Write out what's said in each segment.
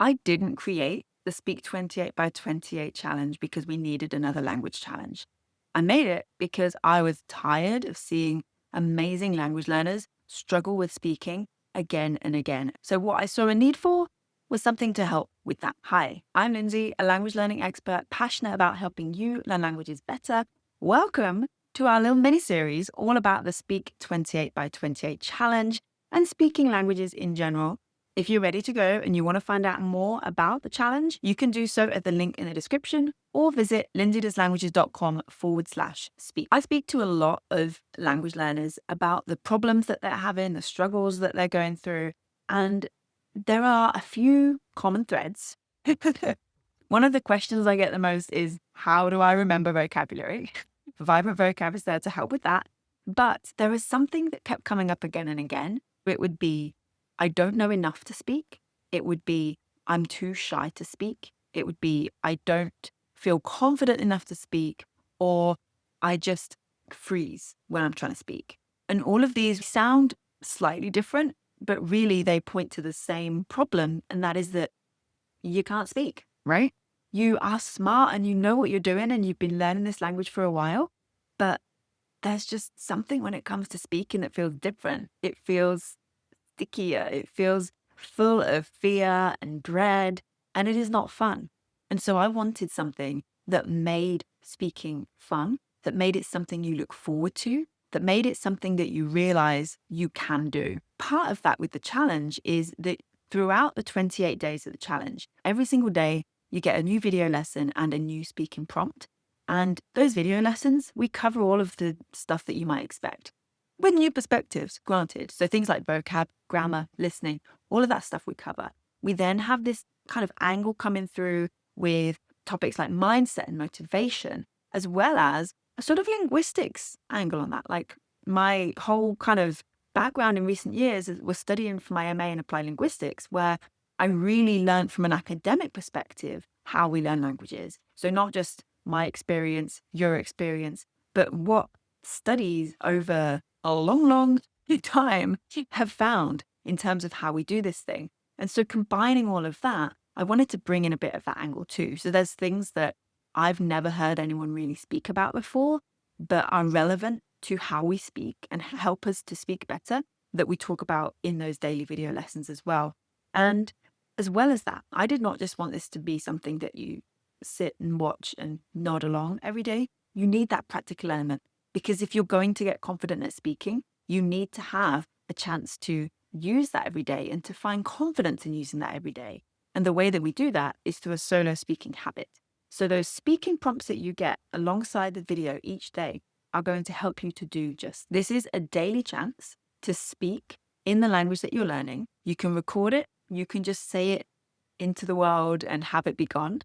I didn't create the Speak 28 by 28 challenge because we needed another language challenge. I made it because I was tired of seeing amazing language learners struggle with speaking again and again. So what I saw a need for was something to help with that. Hi, I'm Lindsay, a language learning expert passionate about helping you learn languages better. Welcome to our little mini series all about the Speak 28 by 28 challenge and speaking languages in general. If you're ready to go and you want to find out more about the challenge, you can do so at the link in the description or visit lindsaydoeslanguages.com/speak. I speak to a lot of language learners about the problems that they're having, the struggles that they're going through, and there are a few common threads. One of the questions I get the most is, how do I remember vocabulary? Vibrant Vocab is there to help with that. But there is something that kept coming up again and again. It would be, I don't know enough to speak. It would be, I'm too shy to speak. It would be, I don't feel confident enough to speak, or I just freeze when I'm trying to speak. And all of these sound slightly different, but really they point to the same problem. And that is that you can't speak, right? You are smart and you know what you're doing and you've been learning this language for a while, but there's just something when it comes to speaking that feels different. It feels stickier. It feels full of fear and dread, and it is not fun. And so I wanted something that made speaking fun, that made it something you look forward to, that made it something that you realize you can do. Part of that with the challenge is that throughout the 28 days of the challenge, every single day, you get a new video lesson and a new speaking prompt. And those video lessons, we cover all of the stuff that you might expect with new perspectives, granted. So things like vocab, grammar, listening, all of that stuff we cover. We then have this kind of angle coming through with topics like mindset and motivation, as well as a sort of linguistics angle on that. Like my whole kind of background in recent years was studying for my MA in applied linguistics, where I really learned from an academic perspective how we learn languages. So not just my experience, your experience, but what studies over a long, long time have found in terms of how we do this thing. And so combining all of that, I wanted to bring in a bit of that angle too. So there's things that I've never heard anyone really speak about before, but are relevant to how we speak and help us to speak better, that we talk about in those daily video lessons as well. And as well as that, I did not just want this to be something that you sit and watch and nod along every day. You need that practical element, because if you're going to get confident at speaking, you need to have a chance to use that every day and to find confidence in using that every day. And the way that we do that is through a solo speaking habit. So those speaking prompts that you get alongside the video each day are going to help you to do just this. Is a daily chance to speak in the language that you're learning. You can record it. You can just say it into the world and have it be gone.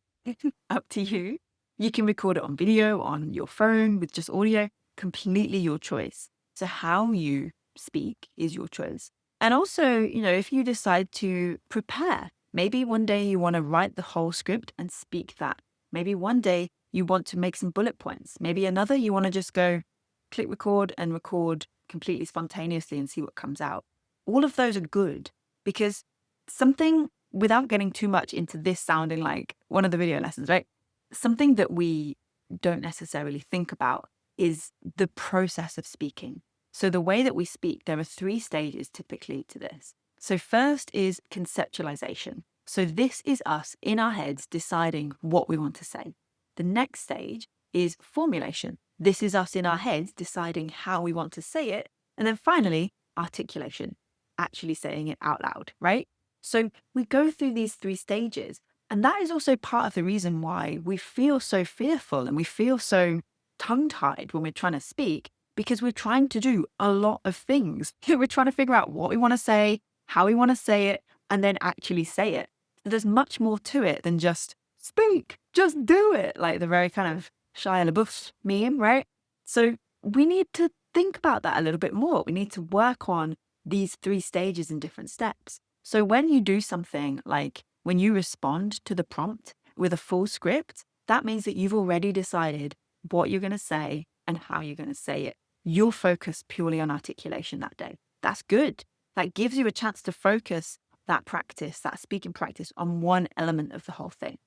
Up to you. You can record it on video, on your phone with just audio, completely your choice. So how you speak is your choice. And also, if you decide to prepare, maybe one day you want to write the whole script and speak that. Maybe one day you want to make some bullet points. Maybe another you want to just go click record and record completely spontaneously and see what comes out. All of those are good, because something, without getting too much into this sounding like one of the video lessons, right? Something that we don't necessarily think about is the process of speaking. So the way that we speak, there are 3 stages typically to this. So first is conceptualization. So this is us in our heads deciding what we want to say. The next stage is formulation. This is us in our heads deciding how we want to say it. And then finally, articulation, actually saying it out loud, right? So we go through these 3 stages. And that is also part of the reason why we feel so fearful and we feel so tongue-tied when we're trying to speak, because we're trying to do a lot of things. We're trying to figure out what we want to say, how we want to say it, and then actually say it. So there's much more to it than just speak, just do it, like the very kind of Shia LaBeouf meme, right? So we need to think about that a little bit more. We need to work on these 3 stages in different steps. So when you do something like when you respond to the prompt with a full script, that means that you've already decided what you're going to say and how you're going to say it. You'll focus purely on articulation that day. That's good. That gives you a chance to focus that practice, that speaking practice on one element of the whole thing.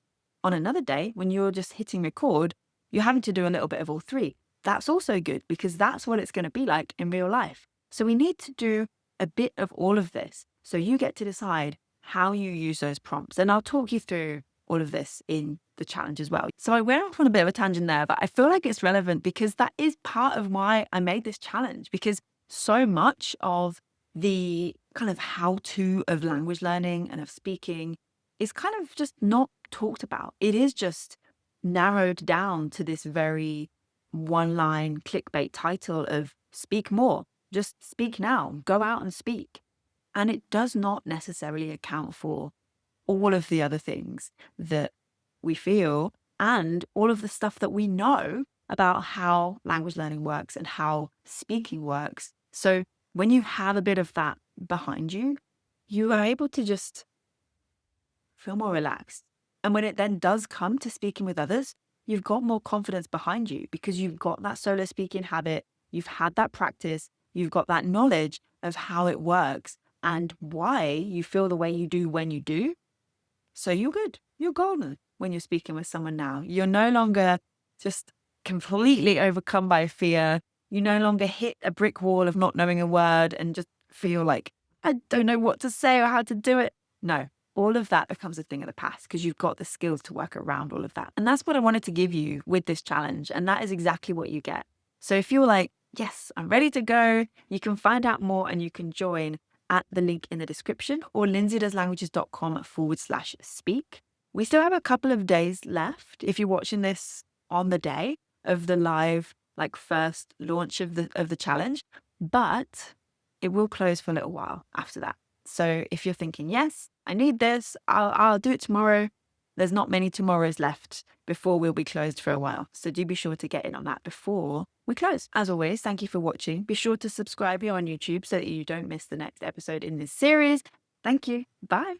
On another day, when you're just hitting record, you're having to do a little bit of all three. That's also good because that's what it's going to be like in real life. So we need to do a bit of all of this. So you get to decide how you use those prompts. And I'll talk you through all of this in the challenge as well. So I went off on a bit of a tangent there, but I feel like it's relevant because that is part of why I made this challenge, because so much of the kind of how-to of language learning and of speaking is kind of just not talked about. It is just narrowed down to this very one-line clickbait title of speak more, just speak now, go out and speak. And it does not necessarily account for all of the other things that we feel and all of the stuff that we know about how language learning works and how speaking works. So when you have a bit of that behind you, you are able to just feel more relaxed. And when it then does come to speaking with others, you've got more confidence behind you because you've got that solo speaking habit, you've had that practice, you've got that knowledge of how it works and why you feel the way you do when you do. So you're good. You're golden when you're speaking with someone now. You're no longer just completely overcome by fear. You no longer hit a brick wall of not knowing a word and just feel like, I don't know what to say or how to do it. No, all of that becomes a thing of the past because you've got the skills to work around all of that. And that's what I wanted to give you with this challenge. And that is exactly what you get. So if you're like, yes, I'm ready to go, you can find out more and you can join at the link in the description or lindsaydoeslanguages.com/speak. We still have a couple of days left if you're watching this on the day of the live, like first launch of the challenge, but it will close for a little while after that. So if you're thinking, yes, I need this, I'll do it tomorrow. There's not many tomorrows left before we'll be closed for a while. So do be sure to get in on that before we close. As always, thank you for watching. Be sure to subscribe here on YouTube so that you don't miss the next episode in this series. Thank you. Bye.